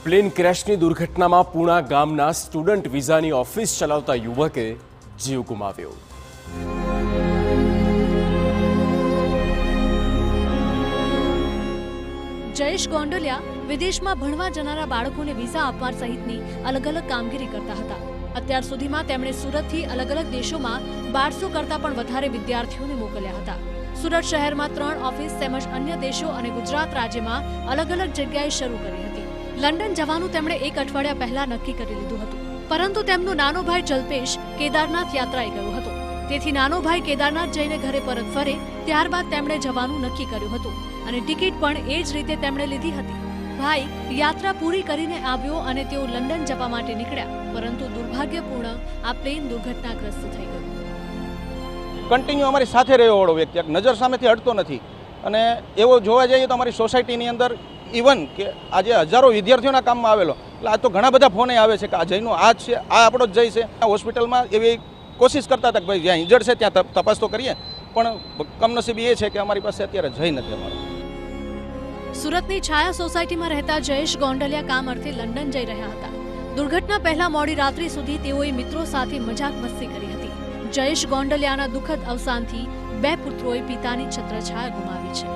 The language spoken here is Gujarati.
પ્લેન ક્રેશની દુર્ઘટનામાં પૂણા ગામના સ્ટુડન્ટ વિઝાની ઓફિસ ચલાવતા યુવકે જીવ ગુમાવ્યો। જયેશ ગોંડલિયા વિદેશમાં ભણવા જનારા બાળકોને વિઝા આપવા સહિતની અલગ અલગ કામગીરી કરતા હતા। અત્યાર સુધીમાં તેમણે સુરતથી અલગ અલગ દેશોમાં 1200 કરતાં પણ વધારે વિદ્યાર્થીઓને મોકલ્યા હતા। સુરત શહેરમાં 3 ઓફિસ તેમજ અન્ય દેશો અને ગુજરાત રાજ્યમાં અલગ અલગ જગ્યાએ શરૂ કરી હતી। લંડન જવાનું તેમણે 1 અઠવાડિયા પહેલા નક્કી કરી લીધું હતું, પરંતુ તેમનો નાનો ભાઈ જલ્પેશ કેદારનાથ યાત્રાએ ગયો હતો। તેથી નાનો ભાઈ કેદારનાથ જઈને ઘરે પરત ફરે ત્યારબાદ તેમણે જવાનું નક્કી કર્યું હતું અને ટિકિટ પણ એ જ રીતે તેમણે લીધી હતી। ભાઈ યાત્રા પૂરી કરીને આવ્યો અને તેઓ લંડન જવા માટે નીકળ્યા, પરંતુ દુર્ભાગ્યપૂર્ણ આ પ્લેન દુર્ઘટનાગ્રસ્ત થઈ ગયું। કન્ટિન્યુ અમારી સાથે રહ્યો વાળો વ્યક્તિ નજર સામેથી હટતો નથી અને એવો જોવા જઈએ તો અમારી સોસાયટીની અંદર ઇવન કે આજે હજારો વિદ્યાર્થીઓના કામમાં આવેલો, એટલે આ તો ઘણા બધા ફોન આવે છે કે આ જયનો આ છે, આ આપણો જ જય છે। હોસ્પિટલમાં એવી કોશિશ કરતા હતા કે ભાઈ જ્યાં ઇન્જર્ડ છે ત્યાં તપાસ તો કરીએ, પણ કમનસીબી એ છે કે અમારી પાસે અત્યારે જય નથી અમારો। સુરતની છાયા સોસાયટીમાં રહેતા જયેશ ગોંડલિયા કામ અર્થે લંડન જઈ રહ્યા હતા। દુર્ઘટના પહેલા મોડી રાત્રિ સુધી તેઓએ મિત્રો સાથે મજાક મસ્તી કરી હતી। જયેશ ગોંડલિયાના દુઃખદ અવસાનથી 2 પુત્રોએ પિતાની છત્રછાયા ગુમાવી છે।